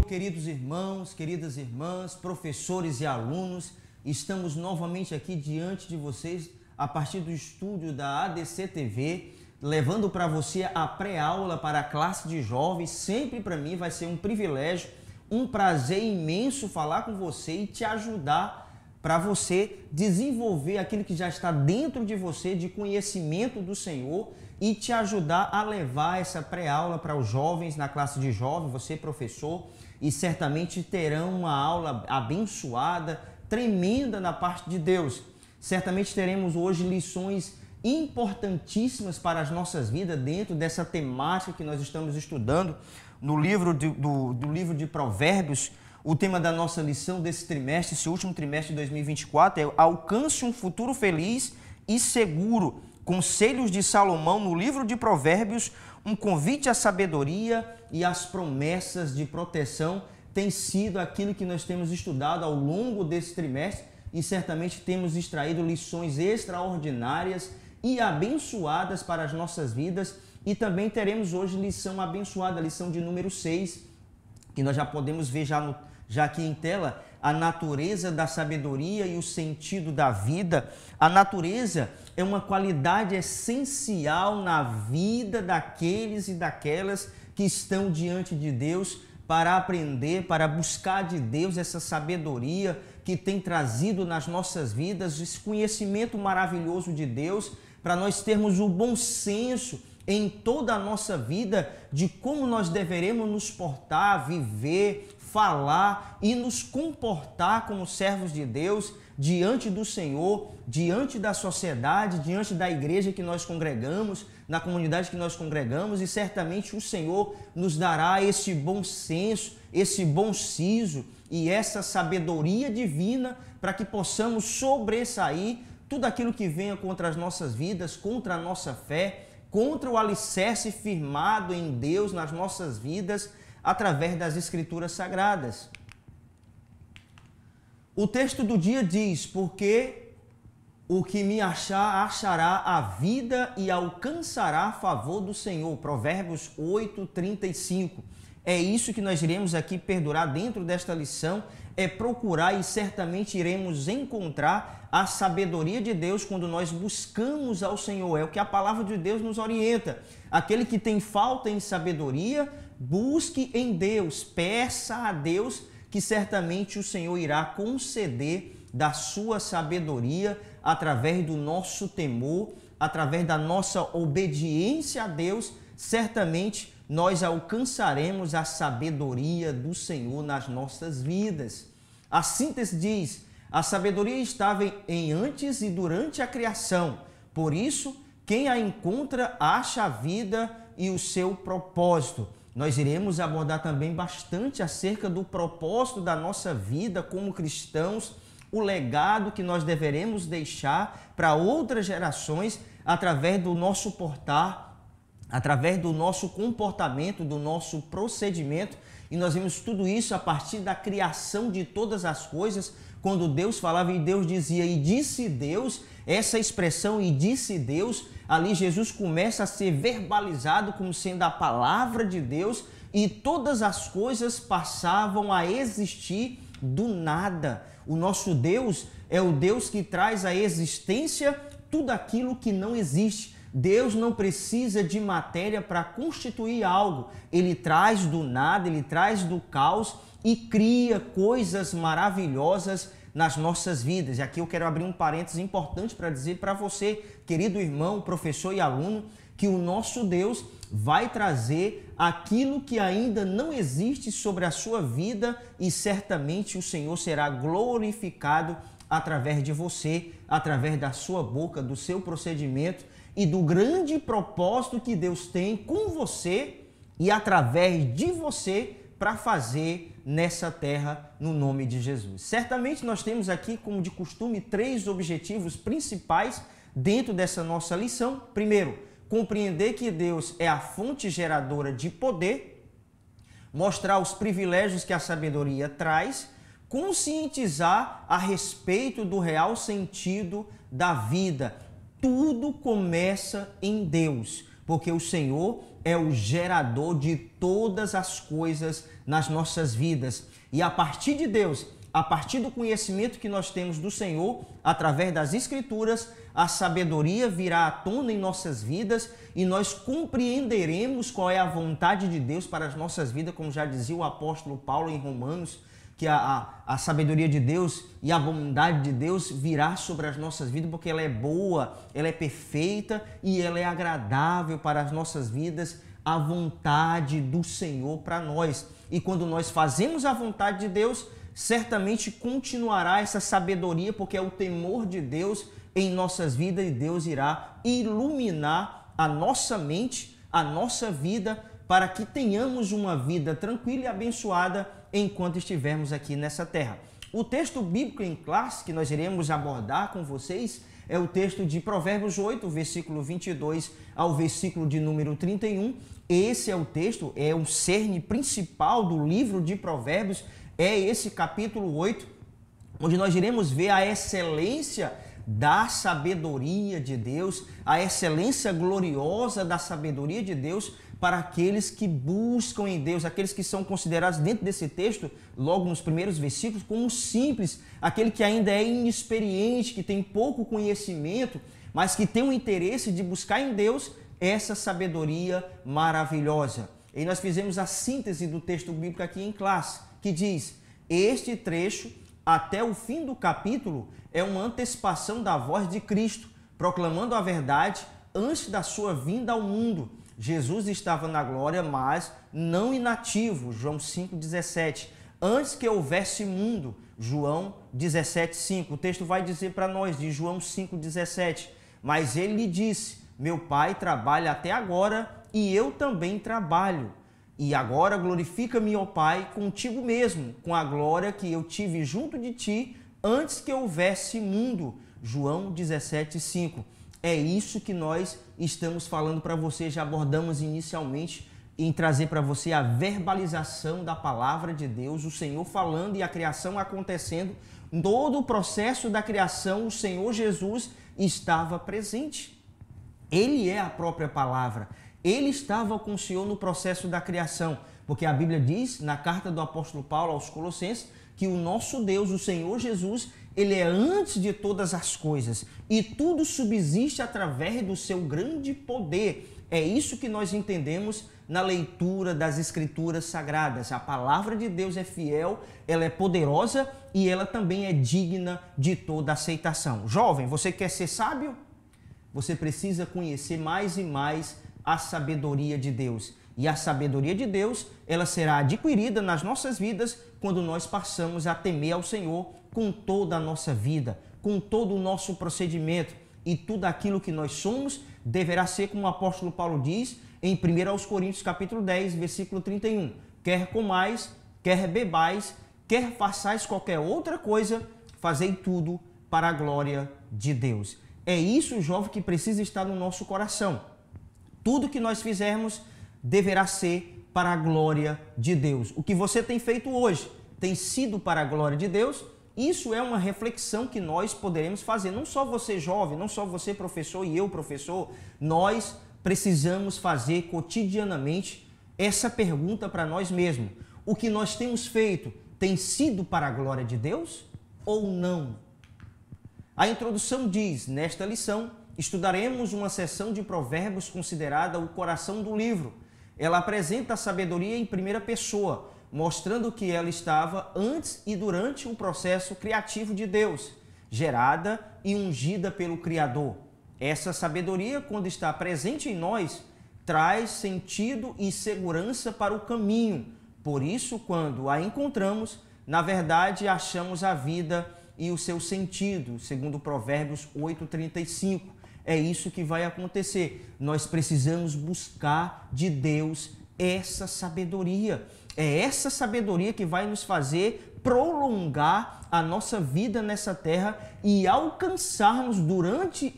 queridos irmãos, queridas irmãs, professores e alunos, estamos novamente aqui diante de vocês a partir do estúdio da ADC TV, levando para você a pré-aula para a classe de jovens. Sempre para mim vai ser um privilégio, um prazer imenso falar com você e te ajudar para você desenvolver aquilo que já está dentro de você de conhecimento do Senhor e te ajudar a levar essa pré-aula para os jovens na classe de jovens, você professor, e certamente terão uma aula abençoada, tremenda da parte de Deus. Certamente teremos hoje lições importantíssimas para as nossas vidas dentro dessa temática que nós estamos estudando no livro do livro de Provérbios. O tema da nossa lição desse trimestre, esse último trimestre de 2024, é Alcance um futuro feliz e seguro. Conselhos de Salomão no livro de Provérbios, um convite à sabedoria e às promessas de proteção tem sido aquilo que nós temos estudado ao longo desse trimestre e certamente temos extraído lições extraordinárias e abençoadas para as nossas vidas. E também teremos hoje lição abençoada, lição de número 6, que nós já podemos ver já aqui em tela, a natureza da sabedoria e o sentido da vida. A natureza é uma qualidade essencial na vida daqueles e daquelas que estão diante de Deus para aprender, para buscar de Deus essa sabedoria que tem trazido nas nossas vidas, esse conhecimento maravilhoso de Deus, para nós termos o bom senso em toda a nossa vida de como nós deveremos nos portar, viver, falar e nos comportar como servos de Deus diante do Senhor, diante da sociedade, diante da igreja que nós congregamos, na comunidade que nós congregamos, e certamente o Senhor nos dará esse bom senso, esse bom siso e essa sabedoria divina para que possamos sobressair tudo aquilo que venha contra as nossas vidas, contra a nossa fé, contra o alicerce firmado em Deus nas nossas vidas, através das Escrituras Sagradas. O texto do dia diz: porque o que me achar, achará a vida e alcançará a favor do Senhor. Provérbios 8:35. É isso que nós iremos aqui perdurar dentro desta lição, é procurar e certamente iremos encontrar a sabedoria de Deus quando nós buscamos ao Senhor. É o que a palavra de Deus nos orienta. Aquele que tem falta em sabedoria, busque em Deus, peça a Deus que certamente o Senhor irá conceder da sua sabedoria através do nosso temor, através da nossa obediência a Deus. Certamente nós alcançaremos a sabedoria do Senhor nas nossas vidas. A síntese diz: a sabedoria estava em antes e durante a criação. Por isso, quem a encontra acha a vida e o seu propósito. Nós iremos abordar também bastante acerca do propósito da nossa vida como cristãos, o legado que nós deveremos deixar para outras gerações através do nosso portar, através do nosso comportamento, do nosso procedimento. E nós vemos tudo isso a partir da criação de todas as coisas, quando Deus falava e Deus dizia, e disse Deus. Essa expressão, e disse Deus, ali Jesus começa a ser verbalizado como sendo a palavra de Deus, e todas as coisas passavam a existir do nada. O nosso Deus é o Deus que traz à existência tudo aquilo que não existe. Deus não precisa de matéria para constituir algo. Ele traz do nada, ele traz do caos e cria coisas maravilhosas nas nossas vidas. E aqui eu quero abrir um parênteses importante para dizer para você, querido irmão, professor e aluno, que o nosso Deus vai trazer aquilo que ainda não existe sobre a sua vida e certamente o Senhor será glorificado através de você, através da sua boca, do seu procedimento e do grande propósito que Deus tem com você e através de você para fazer nessa terra, no nome de Jesus. Certamente nós temos aqui, como de costume, 3 objetivos principais dentro dessa nossa lição. Primeiro, compreender que Deus é a fonte geradora de poder, mostrar os privilégios que a sabedoria traz, conscientizar a respeito do real sentido da vida. Tudo começa em Deus. porque o Senhor é o gerador de todas as coisas nas nossas vidas. E a partir de Deus, a partir do conhecimento que nós temos do Senhor, através das Escrituras, a sabedoria virá à tona em nossas vidas e nós compreenderemos qual é a vontade de Deus para as nossas vidas, como já dizia o apóstolo Paulo em Romanos, que a sabedoria de Deus e a bondade de Deus virá sobre as nossas vidas, porque ela é boa, ela é perfeita e ela é agradável para as nossas vidas, a vontade do Senhor para nós. E quando nós fazemos a vontade de Deus, certamente continuará essa sabedoria, porque é o temor de Deus em nossas vidas e Deus irá iluminar a nossa mente, a nossa vida, para que tenhamos uma vida tranquila e abençoada enquanto estivermos aqui nessa terra. O texto bíblico em classe que nós iremos abordar com vocês é o texto de Provérbios 8, versículo 22 ao versículo de número 31. Esse é o texto, é o cerne principal do livro de Provérbios, é esse capítulo 8, onde nós iremos ver a excelência da sabedoria de Deus, a excelência gloriosa da sabedoria de Deus para aqueles que buscam em Deus, aqueles que são considerados dentro desse texto, logo nos primeiros versículos, como simples, aquele que ainda é inexperiente, que tem pouco conhecimento, mas que tem o interesse de buscar em Deus essa sabedoria maravilhosa. E nós fizemos a síntese do texto bíblico aqui em classe, que diz: este trecho, até o fim do capítulo, é uma antecipação da voz de Cristo, proclamando a verdade antes da sua vinda ao mundo. Jesus estava na glória, mas não inativo, João 5,17. Antes que houvesse mundo, João 17,5. O texto vai dizer para nós, de João 5,17. Mas ele lhe disse: meu Pai trabalha até agora e eu também trabalho. E agora glorifica-me, ó Pai, contigo mesmo, com a glória que eu tive junto de ti antes que houvesse mundo. João 17,5. É isso que nós estamos falando para você. Já abordamos inicialmente em trazer para você a verbalização da palavra de Deus, o Senhor falando e a criação acontecendo. Todo o processo da criação, o Senhor Jesus estava presente. Ele é a própria palavra. Ele estava com o Senhor no processo da criação, porque a Bíblia diz, na carta do apóstolo Paulo aos Colossenses, que o nosso Deus, o Senhor Jesus, ele é antes de todas as coisas e tudo subsiste através do seu grande poder. É isso que nós entendemos na leitura das Escrituras Sagradas. A palavra de Deus é fiel, ela é poderosa e ela também é digna de toda aceitação. Jovem, você quer ser sábio? Você precisa conhecer mais e mais a sabedoria de Deus. E a sabedoria de Deus, ela será adquirida nas nossas vidas quando nós passamos a temer ao Senhor com toda a nossa vida, com todo o nosso procedimento e tudo aquilo que nós somos deverá ser, como o apóstolo Paulo diz em 1 Coríntios capítulo 10, versículo 31. Quer comais, quer bebais, quer façais qualquer outra coisa, fazei tudo para a glória de Deus. É isso, jovem, que precisa estar no nosso coração. Tudo que nós fizermos deverá ser para a glória de Deus. O que você tem feito hoje tem sido para a glória de Deus? Isso é uma reflexão que nós poderemos fazer. Não só você jovem, não só você professor e eu professor, nós precisamos fazer cotidianamente essa pergunta para nós mesmos. O que nós temos feito tem sido para a glória de Deus ou não? A introdução diz, nesta lição, estudaremos uma seção de provérbios considerada o coração do livro. Ela apresenta a sabedoria em primeira pessoa, mostrando que ela estava antes e durante o processo criativo de Deus, gerada e ungida pelo Criador. Essa sabedoria, quando está presente em nós, traz sentido e segurança para o caminho. Por isso, quando a encontramos, na verdade, achamos a vida e o seu sentido, segundo Provérbios 8:35. É isso que vai acontecer. Nós precisamos buscar de Deus essa sabedoria. É essa sabedoria que vai nos fazer prolongar a nossa vida nessa terra e alcançarmos durante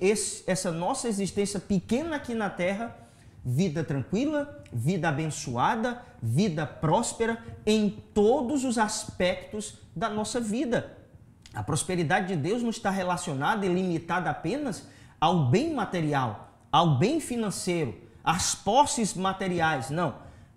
essa nossa existência pequena aqui na terra, vida tranquila, vida abençoada, vida próspera em todos os aspectos da nossa vida. A prosperidade de Deus não está relacionada e limitada apenas ao bem material, ao bem financeiro. as posses materiais. Não.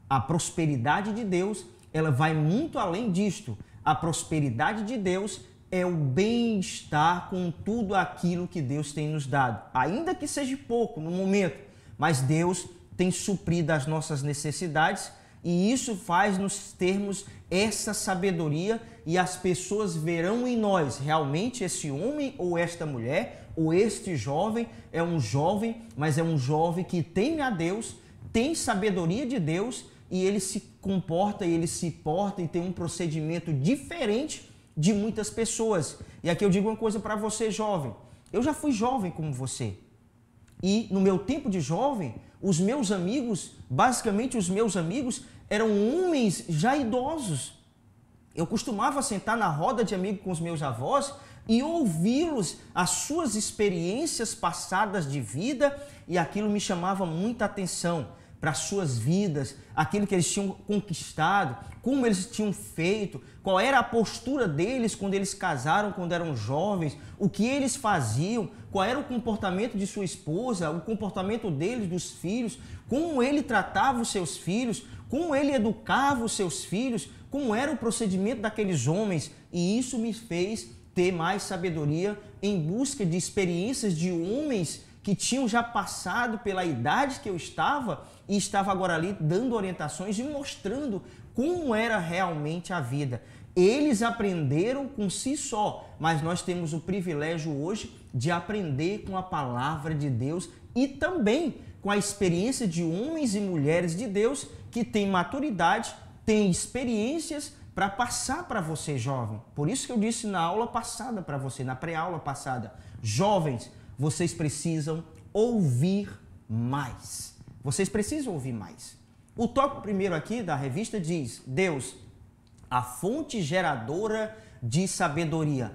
A prosperidade de Deus, ela vai muito além disto. A prosperidade de Deus é o bem-estar com tudo aquilo que Deus tem nos dado. Ainda que seja pouco no momento, mas Deus tem suprido as nossas necessidades e isso faz nos termos essa sabedoria e as pessoas verão em nós realmente esse homem ou esta mulher ou este jovem é um jovem, mas é um jovem que teme a Deus, tem sabedoria de Deus e ele se comporta, ele se porta e tem um procedimento diferente de muitas pessoas. E aqui eu digo uma coisa para você, jovem. Eu já fui jovem como você. E no meu tempo de jovem, os meus amigos, basicamente os meus amigos, eram homens já idosos. Eu costumava sentar na roda de amigos com os meus avós e ouvi-los, as suas experiências passadas de vida, e aquilo me chamava muita atenção para as suas vidas, aquilo que eles tinham conquistado, como eles tinham feito, qual era a postura deles quando eles casaram, quando eram jovens, o que eles faziam, qual era o comportamento de sua esposa, o comportamento deles, dos filhos, como ele tratava os seus filhos, como ele educava os seus filhos, como era o procedimento daqueles homens. E isso me fez ter mais sabedoria em busca de experiências de homens que tinham já passado pela idade que eu estava e estava agora ali dando orientações e mostrando como era realmente a vida. Eles aprenderam com si só, mas nós temos o privilégio hoje de aprender com a palavra de Deus e também com a experiência de homens e mulheres de Deus que têm maturidade, têm experiências para passar para você, jovem. Por isso que eu disse na aula passada para você, na pré-aula passada, jovens, vocês precisam ouvir mais. Vocês precisam ouvir mais. O tópico primeiro aqui da revista diz: Deus, a fonte geradora de sabedoria.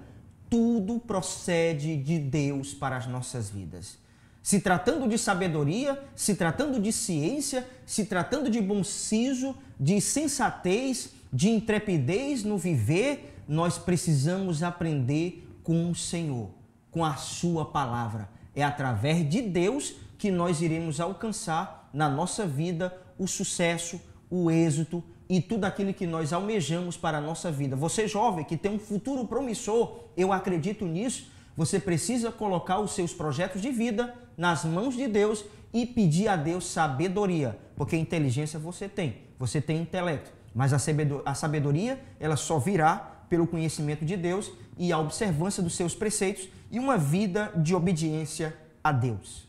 Tudo procede de Deus para as nossas vidas. Se tratando de sabedoria, se tratando de ciência, se tratando de bom siso, de sensatez, de intrepidez no viver, nós precisamos aprender com o Senhor, com a sua palavra. É através de Deus que nós iremos alcançar na nossa vida o sucesso, o êxito e tudo aquilo que nós almejamos para a nossa vida. Você jovem que tem um futuro promissor, eu acredito nisso, você precisa colocar os seus projetos de vida nas mãos de Deus e pedir a Deus sabedoria, porque inteligência você tem intelecto, mas a sabedoria ela só virá pelo conhecimento de Deus e a observância dos seus preceitos e uma vida de obediência a Deus.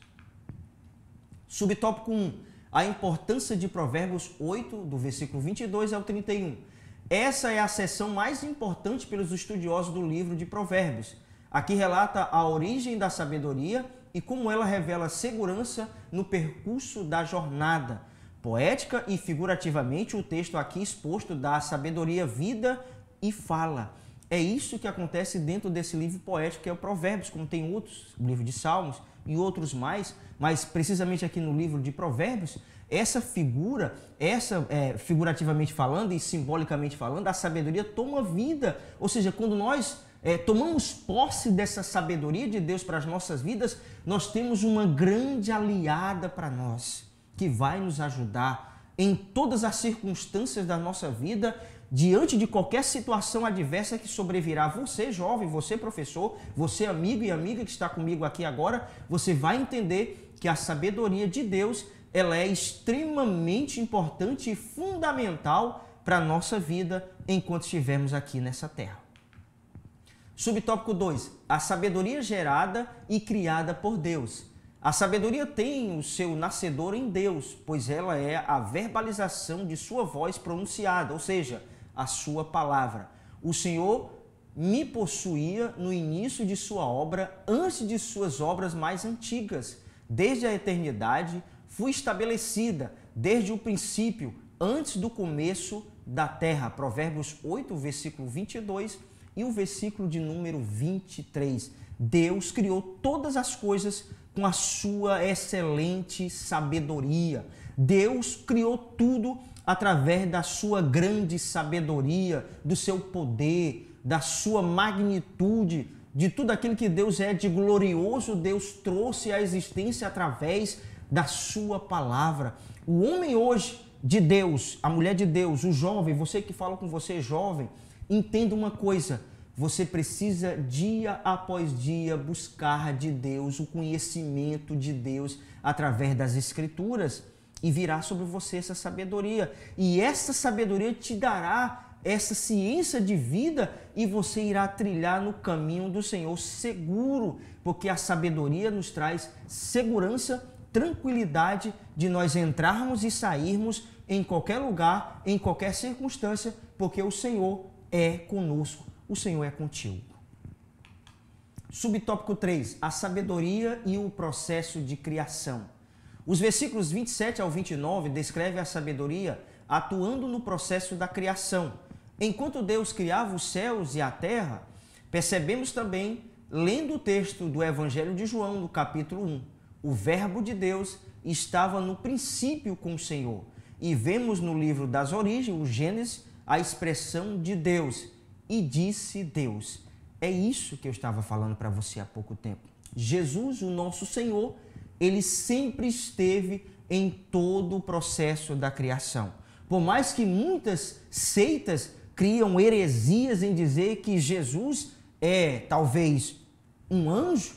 Subtópico 1. A importância de Provérbios 8, do versículo 22 ao 31. Essa é a seção mais importante pelos estudiosos do livro de Provérbios. Aqui relata a origem da sabedoria e como ela revela segurança no percurso da jornada. Poética e figurativamente, o texto aqui exposto dá sabedoria, vida e fala. É isso que acontece dentro desse livro poético que é o Provérbios, como tem outros, o livro de Salmos e outros mais, mas precisamente aqui no livro de Provérbios, essa figura, figurativamente falando e simbolicamente falando, a sabedoria toma vida. Ou seja, quando nós tomamos posse dessa sabedoria de Deus para as nossas vidas, nós temos uma grande aliada para nós, que vai nos ajudar em todas as circunstâncias da nossa vida, diante de qualquer situação adversa que sobrevirá a você, jovem, você, professor, você, amigo e amiga que está comigo aqui agora, você vai entender que a sabedoria de Deus, ela é extremamente importante e fundamental para a nossa vida enquanto estivermos aqui nessa terra. Subtópico 2. A sabedoria gerada e criada por Deus. A sabedoria tem o seu nascedor em Deus, pois ela é a verbalização de sua voz pronunciada, ou seja, a sua palavra. O Senhor me possuía no início de sua obra, antes de suas obras mais antigas. Desde a eternidade fui estabelecida, desde o princípio, antes do começo da terra. Provérbios 8, versículo 22 e o versículo de número 23. Deus criou todas as coisas com a sua excelente sabedoria. Deus criou tudo através da sua grande sabedoria, do seu poder, da sua magnitude, de tudo aquilo que Deus é de glorioso, Deus trouxe à existência através da sua palavra. O homem hoje de Deus, a mulher de Deus, o jovem, você que fala com você, jovem, entenda uma coisa: você precisa dia após dia buscar de Deus o conhecimento de Deus através das Escrituras, e virá sobre você essa sabedoria. E essa sabedoria te dará essa ciência de vida e você irá trilhar no caminho do Senhor seguro, porque a sabedoria nos traz segurança, tranquilidade de nós entrarmos e sairmos em qualquer lugar, em qualquer circunstância, porque o Senhor é conosco, o Senhor é contigo. Subtópico 3, a sabedoria e o processo de criação. Os versículos 27 ao 29 descrevem a sabedoria atuando no processo da criação. Enquanto Deus criava os céus e a terra, percebemos também, lendo o texto do Evangelho de João, no capítulo 1, o Verbo de Deus estava no princípio com o Senhor. E vemos no livro das Origens, o Gênesis, a expressão de Deus. E disse Deus. É isso que eu estava falando para você há pouco tempo. Jesus, o nosso Senhor, ele sempre esteve em todo o processo da criação. Por mais que muitas seitas criam heresias em dizer que Jesus é talvez um anjo,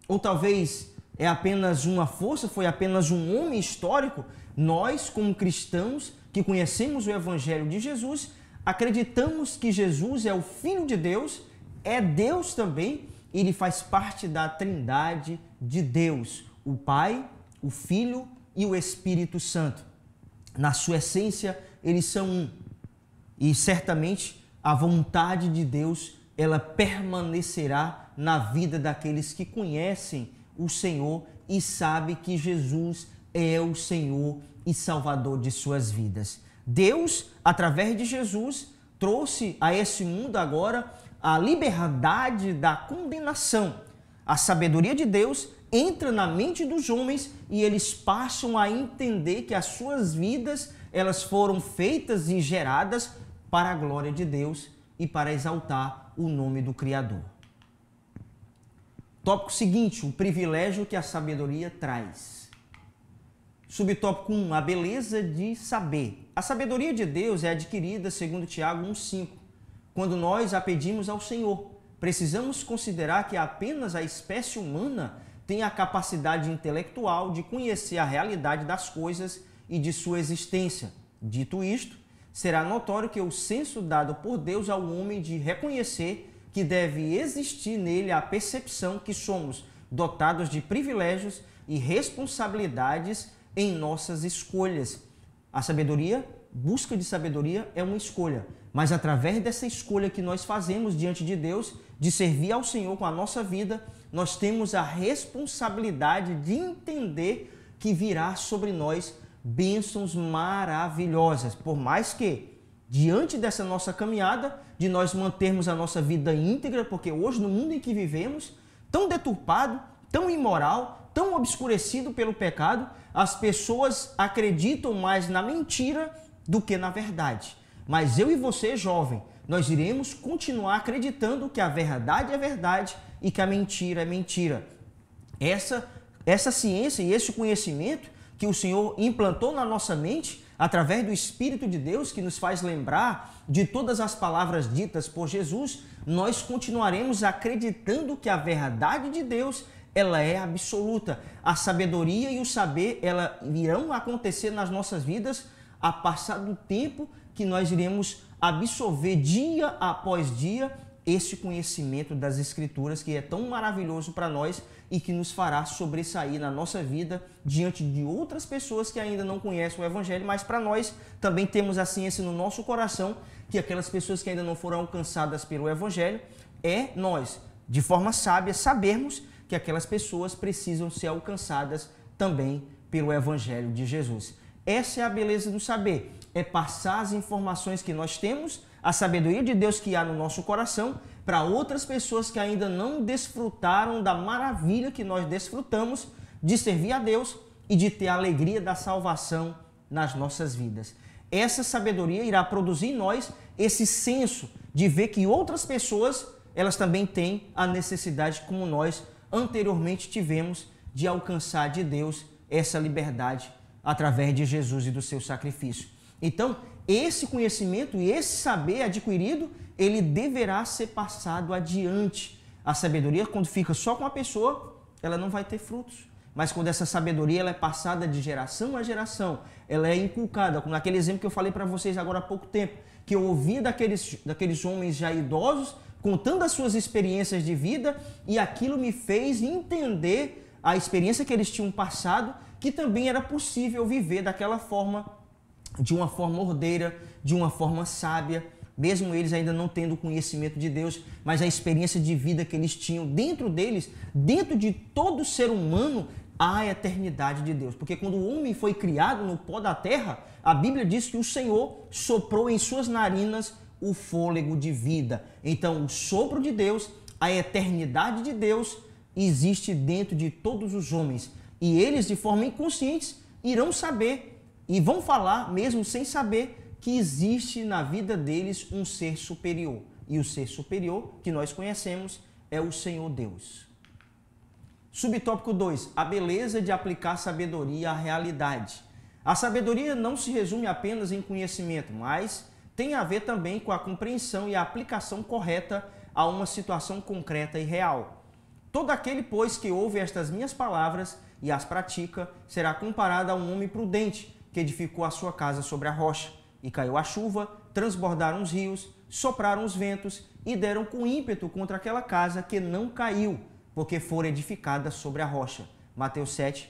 ou talvez é apenas uma força, foi apenas um homem histórico, nós, como cristãos que conhecemos o Evangelho de Jesus, acreditamos que Jesus é o Filho de Deus, é Deus também, e ele faz parte da Trindade de Deus, o Pai, o Filho e o Espírito Santo. Na sua essência, eles são um. E certamente a vontade de Deus, ela permanecerá na vida daqueles que conhecem o Senhor e sabem que Jesus é o Senhor e Salvador de suas vidas. Deus, através de Jesus, trouxe a esse mundo agora a liberdade da condenação. A sabedoria de Deus entra na mente dos homens e eles passam a entender que as suas vidas, elas foram feitas e geradas para a glória de Deus e para exaltar o nome do Criador. Tópico seguinte, o privilégio que a sabedoria traz. Subtópico 1, a beleza de saber. A sabedoria de Deus é adquirida, segundo Tiago 1,5, quando nós a pedimos ao Senhor. Precisamos considerar que apenas a espécie humana tem a capacidade intelectual de conhecer a realidade das coisas e de sua existência. Dito isto, será notório que o senso dado por Deus ao homem de reconhecer que deve existir nele a percepção que somos dotados de privilégios e responsabilidades em nossas escolhas. A sabedoria, busca de sabedoria é uma escolha, mas através dessa escolha que nós fazemos diante de Deus, de servir ao Senhor com a nossa vida, nós temos a responsabilidade de entender que virá sobre nós bênçãos maravilhosas, por mais que, diante dessa nossa caminhada, de nós mantermos a nossa vida íntegra, porque hoje, no mundo em que vivemos, tão deturpado, tão imoral, tão obscurecido pelo pecado, as pessoas acreditam mais na mentira do que na verdade. Mas eu e você, jovem, nós iremos continuar acreditando que a verdade é verdade e que a mentira é mentira. Essa ciência e esse conhecimento que o Senhor implantou na nossa mente, através do Espírito de Deus, que nos faz lembrar de todas as palavras ditas por Jesus, nós continuaremos acreditando que a verdade de Deus, ela é absoluta. A sabedoria e o saber, ela irão acontecer nas nossas vidas a passar do tempo que nós iremos absorver dia após dia esse conhecimento das Escrituras, que é tão maravilhoso para nós e que nos fará sobressair na nossa vida diante de outras pessoas que ainda não conhecem o Evangelho, mas para nós também temos a ciência no nosso coração que aquelas pessoas que ainda não foram alcançadas pelo Evangelho, é nós, de forma sábia, sabermos que aquelas pessoas precisam ser alcançadas também pelo Evangelho de Jesus. Essa é a beleza do saber, é passar as informações que nós temos, a sabedoria de Deus que há no nosso coração, para outras pessoas que ainda não desfrutaram da maravilha que nós desfrutamos de servir a Deus e de ter a alegria da salvação nas nossas vidas. Essa sabedoria irá produzir em nós esse senso de ver que outras pessoas, elas também têm a necessidade, como nós anteriormente tivemos, de alcançar de Deus essa liberdade através de Jesus e do seu sacrifício. Então, esse conhecimento e esse saber adquirido, ele deverá ser passado adiante. A sabedoria, quando fica só com a pessoa, ela não vai ter frutos. Mas quando essa sabedoria ela é passada de geração a geração, ela é inculcada, como naquele exemplo que eu falei para vocês agora há pouco tempo, que eu ouvi daqueles homens já idosos, contando as suas experiências de vida, e aquilo me fez entender a experiência que eles tinham passado, que também era possível viver daquela forma, de uma forma ordeira, de uma forma sábia, mesmo eles ainda não tendo o conhecimento de Deus, mas a experiência de vida que eles tinham dentro deles, dentro de todo ser humano, há a eternidade de Deus. Porque quando o homem foi criado no pó da terra, a Bíblia diz que o Senhor soprou em suas narinas o fôlego de vida. Então, o sopro de Deus, a eternidade de Deus, existe dentro de todos os homens. E eles, de forma inconsciente, irão saber e vão falar, mesmo sem saber, que existe na vida deles um ser superior. E o ser superior que nós conhecemos é o Senhor Deus. Subtópico 2. A beleza de aplicar sabedoria à realidade. A sabedoria não se resume apenas em conhecimento, mas tem a ver também com a compreensão e a aplicação correta a uma situação concreta e real. Todo aquele, pois, que ouve estas minhas palavras e as pratica, será comparado a um homem prudente que edificou a sua casa sobre a rocha. E caiu a chuva, transbordaram os rios, sopraram os ventos e deram com ímpeto contra aquela casa que não caiu, porque fora edificada sobre a rocha. Mateus 7,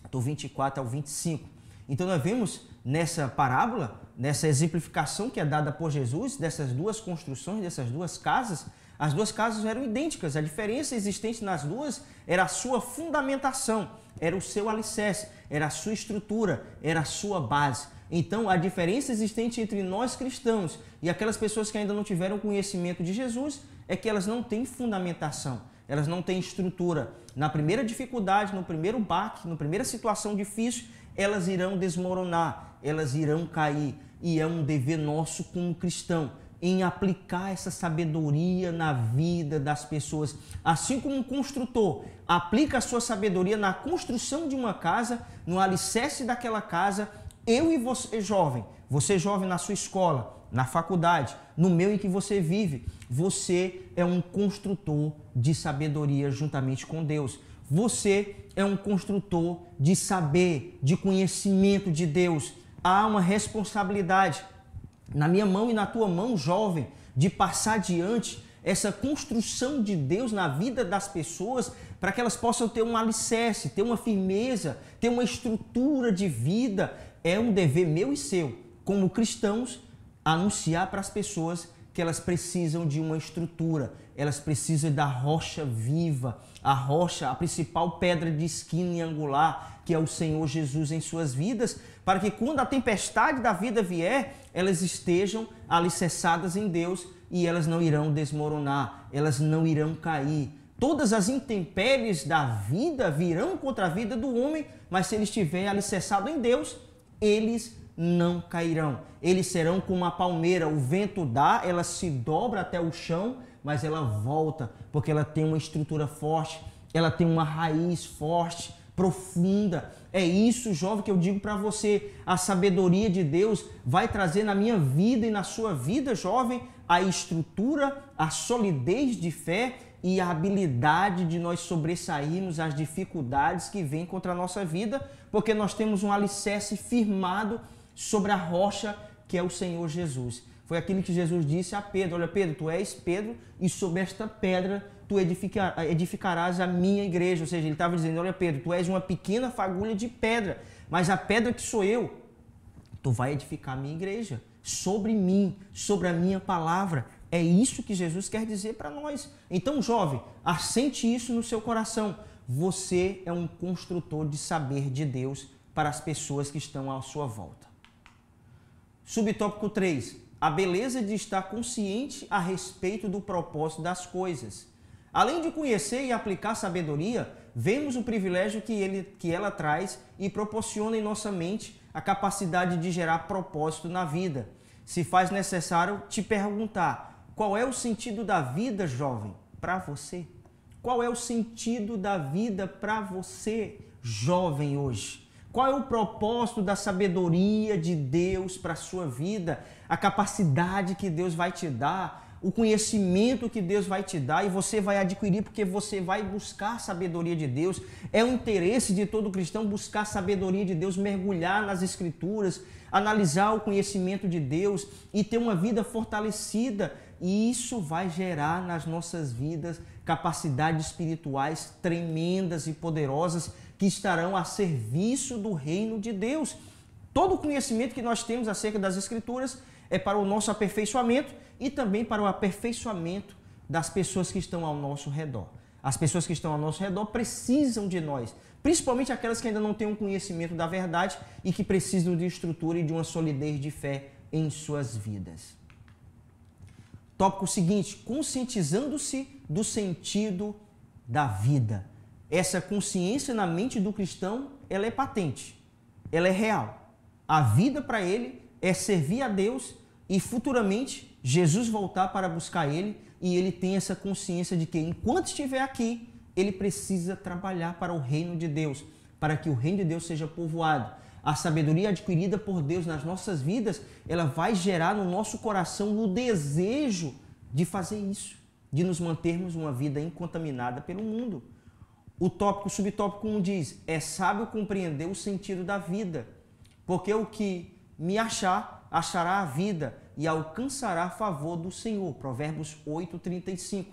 do 24 ao 25. Então nós vemos nessa parábola, nessa exemplificação que é dada por Jesus, dessas duas construções, dessas duas casas, as duas casas eram idênticas. A diferença existente nas duas era a sua fundamentação, era o seu alicerce, era a sua estrutura, era a sua base. Então, a diferença existente entre nós cristãos e aquelas pessoas que ainda não tiveram conhecimento de Jesus é que elas não têm fundamentação, elas não têm estrutura. Na primeira dificuldade, no primeiro baque, na primeira situação difícil, elas irão desmoronar, elas irão cair. E é um dever nosso como cristão em aplicar essa sabedoria na vida das pessoas. Assim como um construtor aplica a sua sabedoria na construção de uma casa, no alicerce daquela casa, eu e você jovem na sua escola, na faculdade, no meio em que você vive, você é um construtor de sabedoria juntamente com Deus. Você é um construtor de saber, de conhecimento de Deus. Há uma responsabilidade na minha mão e na tua mão, jovem, de passar adiante essa construção de Deus na vida das pessoas para que elas possam ter um alicerce, ter uma firmeza, ter uma estrutura de vida. É um dever meu e seu, como cristãos, anunciar para as pessoas que elas precisam de uma estrutura, elas precisam da rocha viva, a rocha, a principal pedra de esquina e angular, que é o Senhor Jesus em suas vidas, para que quando a tempestade da vida vier, elas estejam alicerçadas em Deus e elas não irão desmoronar, elas não irão cair. Todas as intempéries da vida virão contra a vida do homem, mas se ele estiver alicerçado em Deus, eles não cairão. Eles serão como a palmeira, o vento dá, ela se dobra até o chão, mas ela volta, porque ela tem uma estrutura forte, ela tem uma raiz forte, profunda. É isso, jovem, que eu digo para você. A sabedoria de Deus vai trazer na minha vida e na sua vida, jovem, a estrutura, a solidez de fé e a habilidade de nós sobressairmos as dificuldades que vêm contra a nossa vida, porque nós temos um alicerce firmado sobre a rocha que é o Senhor Jesus. Foi aquilo que Jesus disse a Pedro: olha, Pedro, tu és Pedro e sobre esta pedra tu edificarás a minha igreja. Ou seja, ele estava dizendo: olha, Pedro, tu és uma pequena fagulha de pedra, mas a pedra que sou eu, tu vai edificar a minha igreja, sobre mim, sobre a minha palavra. É isso que Jesus quer dizer para nós. Então, jovem, assente isso no seu coração. Você é um construtor de saber de Deus para as pessoas que estão à sua volta. Subtópico 3. A beleza de estar consciente a respeito do propósito das coisas. Além de conhecer e aplicar sabedoria, vemos o privilégio que ela traz e proporciona em nossa mente a capacidade de gerar propósito na vida. Se faz necessário te perguntar: qual é o sentido da vida, jovem, para você? Qual é o sentido da vida para você? jovem hoje? Qual é o propósito da sabedoria de Deus para a sua vida? A capacidade que Deus vai te dar, o conhecimento que Deus vai te dar e você vai adquirir porque você vai buscar a sabedoria de Deus. É um interesse de todo cristão buscar a sabedoria de Deus, mergulhar nas Escrituras, analisar o conhecimento de Deus e ter uma vida fortalecida. E isso vai gerar nas nossas vidas capacidades espirituais tremendas e poderosas que estarão a serviço do reino de Deus. Todo o conhecimento que nós temos acerca das Escrituras é para o nosso aperfeiçoamento e também para o aperfeiçoamento das pessoas que estão ao nosso redor. As pessoas que estão ao nosso redor precisam de nós, principalmente aquelas que ainda não têm um conhecimento da verdade e que precisam de estrutura e de uma solidez de fé em suas vidas. Tópico seguinte, conscientizando-se do sentido da vida. Essa consciência na mente do cristão, ela é patente, ela é real. A vida para ele é servir a Deus e futuramente Jesus voltar para buscar ele e ele tem essa consciência de que enquanto estiver aqui, ele precisa trabalhar para o reino de Deus, para que o reino de Deus seja povoado. A sabedoria adquirida por Deus nas nossas vidas, ela vai gerar no nosso coração o desejo de fazer isso, de nos mantermos uma vida incontaminada pelo mundo. O subtópico 1 diz, é sábio compreender o sentido da vida, porque o que me achar, achará a vida e alcançará favor do Senhor. Provérbios 8:35.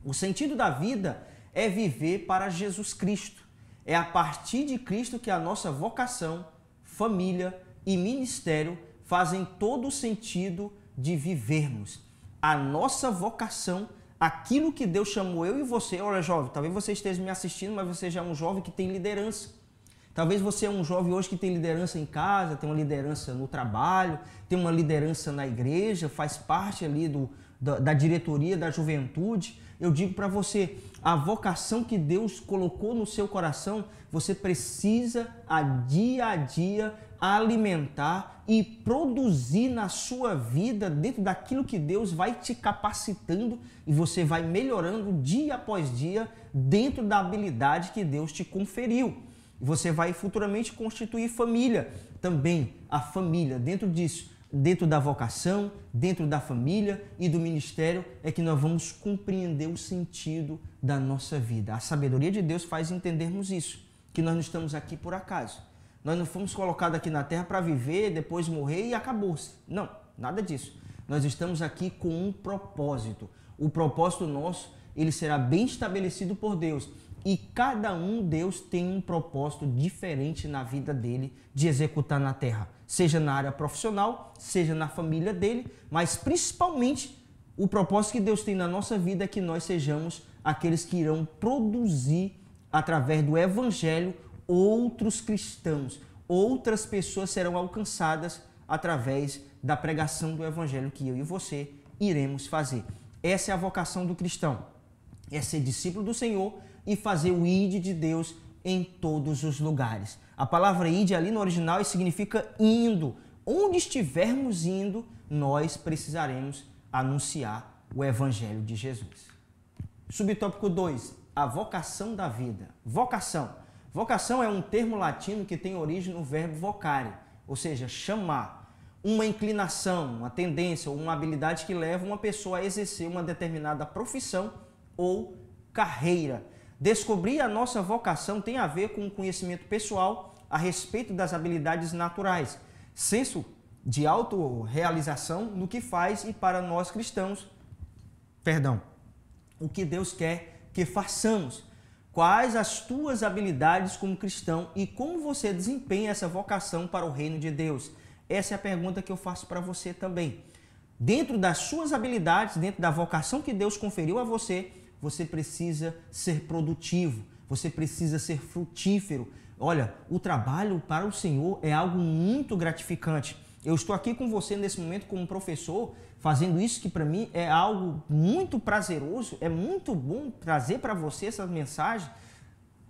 O sentido da vida é viver para Jesus Cristo. É a partir de Cristo que a nossa vocação, família e ministério fazem todo o sentido de vivermos. A nossa vocação, aquilo que Deus chamou eu e você, olha jovem, talvez você esteja me assistindo, mas você já é um jovem que tem liderança. Talvez você é um jovem hoje que tem liderança em casa, tem uma liderança no trabalho, tem uma liderança na igreja, faz parte ali da diretoria da juventude. Eu digo para você, a vocação que Deus colocou no seu coração, você precisa a dia alimentar e produzir na sua vida dentro daquilo que Deus vai te capacitando e você vai melhorando dia após dia dentro da habilidade que Deus te conferiu. Você vai futuramente constituir família também, a família dentro disso. Dentro da vocação, dentro da família e do ministério é que nós vamos compreender o sentido da nossa vida. A sabedoria de Deus faz entendermos isso, que nós não estamos aqui por acaso. Nós não fomos colocados aqui na terra para viver, depois morrer e acabou-se. Não, nada disso. Nós estamos aqui com um propósito. O propósito nosso, ele será bem estabelecido por Deus. E cada um, Deus tem um propósito diferente na vida dele de executar na terra. Seja na área profissional, seja na família dele, mas principalmente o propósito que Deus tem na nossa vida é que nós sejamos aqueles que irão produzir, através do evangelho, outros cristãos. Outras pessoas serão alcançadas através da pregação do evangelho que eu e você iremos fazer. Essa é a vocação do cristão. É ser discípulo do Senhor e fazer o ide de Deus em todos os lugares. A palavra ide ali no original significa indo. Onde estivermos indo, nós precisaremos anunciar o evangelho de Jesus. Subtópico 2, a vocação da vida. Vocação. Vocação é um termo latino que tem origem no verbo vocare, ou seja, chamar. Uma inclinação, uma tendência ou uma habilidade que leva uma pessoa a exercer uma determinada profissão ou carreira. Descobrir a nossa vocação tem a ver com o conhecimento pessoal a respeito das habilidades naturais, senso de autorrealização no que faz e para nós cristãos, o que Deus quer que façamos. Quais as tuas habilidades como cristão e como você desempenha essa vocação para o reino de Deus? Essa é a pergunta que eu faço para você também. Dentro das suas habilidades, dentro da vocação que Deus conferiu a você, você precisa ser produtivo, você precisa ser frutífero. Olha, o trabalho para o Senhor é algo muito gratificante. Eu estou aqui com você nesse momento como professor, fazendo isso que para mim é algo muito prazeroso, é muito bom trazer para você essa mensagem.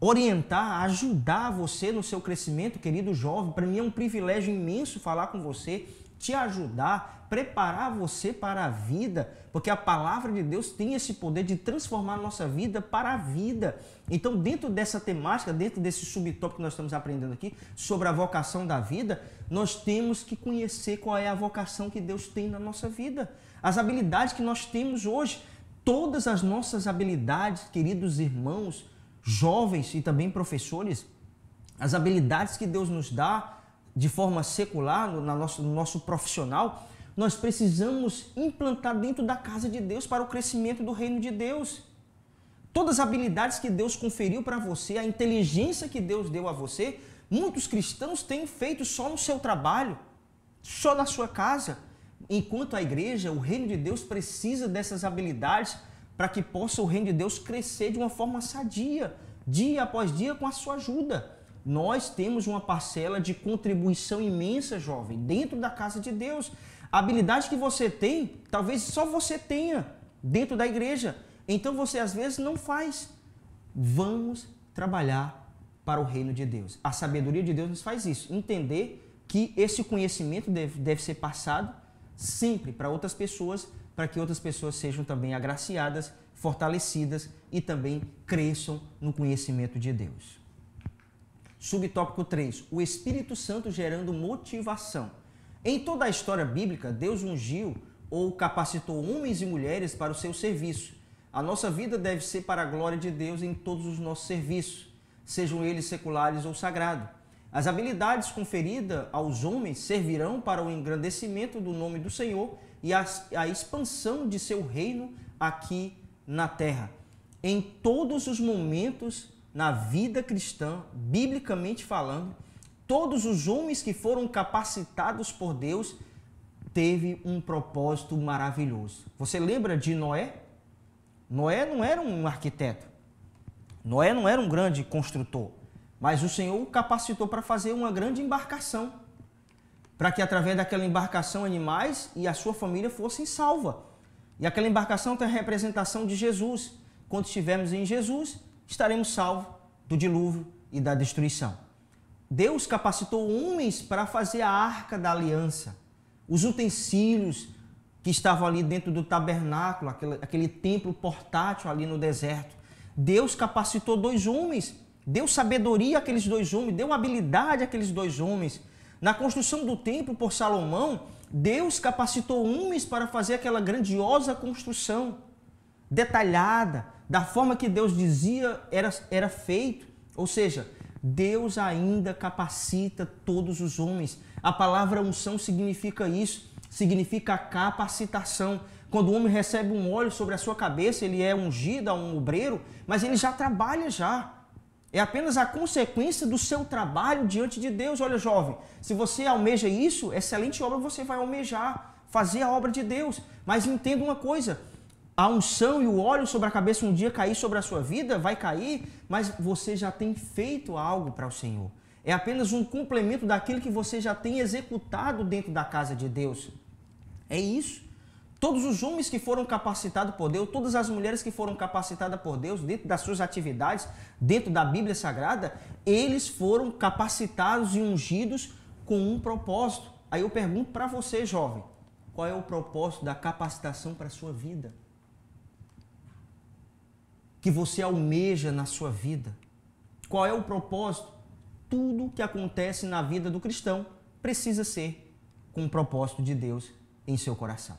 orientar, ajudar você no seu crescimento, querido jovem. Para mim é um privilégio imenso falar com você, te ajudar, preparar você para a vida, porque a palavra de Deus tem esse poder de transformar a nossa vida para a vida. Então, dentro dessa temática, dentro desse subtópico que nós estamos aprendendo aqui, sobre a vocação da vida, nós temos que conhecer qual é a vocação que Deus tem na nossa vida. As habilidades que nós temos hoje, todas as nossas habilidades, queridos irmãos, jovens e também professores, as habilidades que Deus nos dá de forma secular, no nosso profissional, nós precisamos implantar dentro da casa de Deus para o crescimento do reino de Deus. Todas as habilidades que Deus conferiu para você, a inteligência que Deus deu a você, muitos cristãos têm feito só no seu trabalho, só na sua casa. Enquanto a igreja, o reino de Deus precisa dessas habilidades para que possa o reino de Deus crescer de uma forma sadia, dia após dia, com a sua ajuda. Nós temos uma parcela de contribuição imensa, jovem, dentro da casa de Deus. A habilidade que você tem, talvez só você tenha dentro da igreja. Então você às vezes não faz. Vamos trabalhar para o reino de Deus. A sabedoria de Deus nos faz isso. Entender que esse conhecimento deve ser passado sempre para outras pessoas, para que outras pessoas sejam também agraciadas, fortalecidas e também cresçam no conhecimento de Deus. Subtópico 3. O Espírito Santo gerando motivação. Em toda a história bíblica, Deus ungiu ou capacitou homens e mulheres para o seu serviço. A nossa vida deve ser para a glória de Deus em todos os nossos serviços, sejam eles seculares ou sagrados. As habilidades conferidas aos homens servirão para o engrandecimento do nome do Senhor e a expansão de seu reino aqui na terra. Em todos os momentos na vida cristã, biblicamente falando, todos os homens que foram capacitados por Deus teve um propósito maravilhoso. Você lembra de Noé? Noé não era um arquiteto. Noé não era um grande construtor. Mas o Senhor o capacitou para fazer uma grande embarcação. Para que através daquela embarcação animais e a sua família fossem salvas. E aquela embarcação tem a representação de Jesus. Quando estivermos em Jesus, estaremos salvos do dilúvio e da destruição. Deus capacitou homens para fazer a arca da aliança. Os utensílios que estavam ali dentro do tabernáculo, aquele templo portátil ali no deserto. Deus capacitou 2 homens, deu sabedoria àqueles 2 homens, deu habilidade àqueles 2 homens. Na construção do templo por Salomão, Deus capacitou homens para fazer aquela grandiosa construção, detalhada, da forma que Deus dizia era feito. Ou seja, Deus ainda capacita todos os homens. A palavra unção significa isso, significa capacitação. Quando o homem recebe um óleo sobre a sua cabeça, ele é ungido a um obreiro, mas ele já trabalha já. É apenas a consequência do seu trabalho diante de Deus. Olha, jovem, se você almeja isso, excelente obra você vai almejar, fazer a obra de Deus. Mas entenda uma coisa, a unção e o óleo sobre a cabeça um dia cair sobre a sua vida, vai cair, mas você já tem feito algo para o Senhor. É apenas um complemento daquilo que você já tem executado dentro da casa de Deus. É isso. Todos os homens que foram capacitados por Deus, todas as mulheres que foram capacitadas por Deus, dentro das suas atividades, dentro da Bíblia Sagrada, eles foram capacitados e ungidos com um propósito. Aí eu pergunto para você, jovem, qual é o propósito da capacitação para a sua vida? Que você almeja na sua vida? Qual é o propósito? Tudo que acontece na vida do cristão precisa ser com o propósito de Deus em seu coração.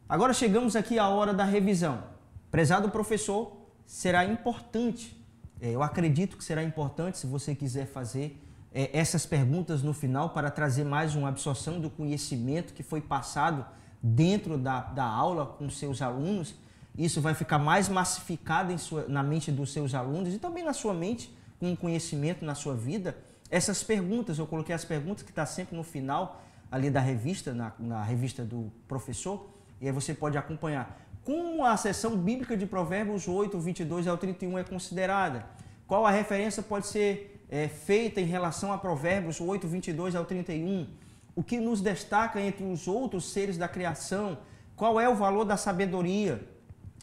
Agora chegamos aqui à hora da revisão. Prezado professor, será importante, eu acredito que será importante se você quiser fazer essas perguntas no final para trazer mais uma absorção do conhecimento que foi passado dentro da aula com seus alunos. Isso vai ficar mais massificado na mente dos seus alunos e também na sua mente, com o conhecimento na sua vida. Essas perguntas, eu coloquei as perguntas que está sempre no final ali da revista, na revista do professor, e aí você pode acompanhar. Como a seção bíblica de Provérbios 8, 22 ao 31 é considerada? Qual a referência pode ser feita em relação a Provérbios 8, 22 ao 31? O que nos destaca entre os outros seres da criação? Qual é o valor da sabedoria?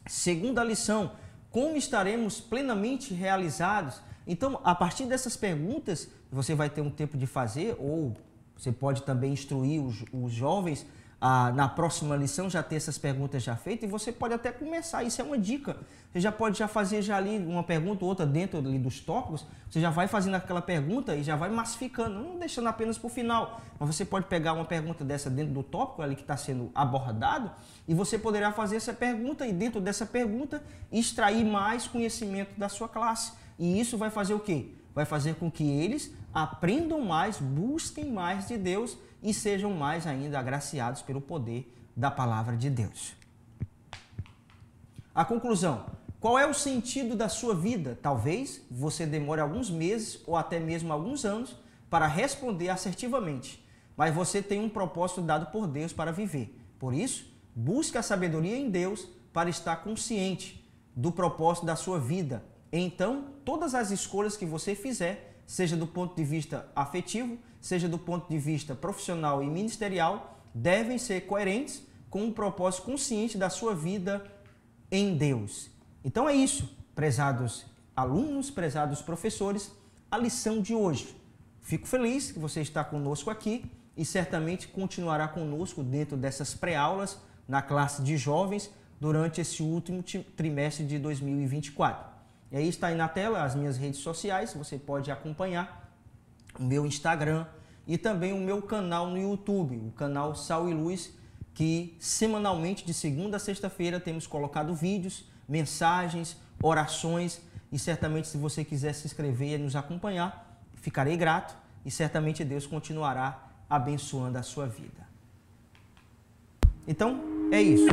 Segunda lição, Como estaremos plenamente realizados? Então, a partir dessas perguntas, você vai ter um tempo de fazer, ou você pode também instruir os jovens na próxima lição, já ter essas perguntas já feitas, e você pode até começar, isso é uma dica. Você já pode fazer já ali uma pergunta ou outra dentro ali dos tópicos, você já vai fazendo aquela pergunta e já vai massificando, não deixando apenas para o final. Mas você pode pegar uma pergunta dessa dentro do tópico ali que está sendo abordado, e você poderá fazer essa pergunta e dentro dessa pergunta extrair mais conhecimento da sua classe. E isso vai fazer o quê? Vai fazer com que eles aprendam mais, busquem mais de Deus e sejam mais ainda agraciados pelo poder da palavra de Deus. A conclusão: qual é o sentido da sua vida? Talvez você demore alguns meses ou até mesmo alguns anos para responder assertivamente, mas você tem um propósito dado por Deus para viver. Por isso, busque a sabedoria em Deus para estar consciente do propósito da sua vida. Então, todas as escolhas que você fizer, seja do ponto de vista afetivo, seja do ponto de vista profissional e ministerial, devem ser coerentes com um propósito consciente da sua vida em Deus. Então é isso, prezados alunos, prezados professores, a lição de hoje. Fico feliz que você está conosco aqui e certamente continuará conosco dentro dessas pré-aulas na classe de jovens durante esse último trimestre de 2024. E aí está aí na tela as minhas redes sociais, você pode acompanhar o meu Instagram e também o meu canal no YouTube, o canal Sal e Luz, que semanalmente, de segunda a sexta-feira, temos colocado vídeos, mensagens, orações, e certamente se você quiser se inscrever e nos acompanhar, ficarei grato e certamente Deus continuará abençoando a sua vida. Então, é isso.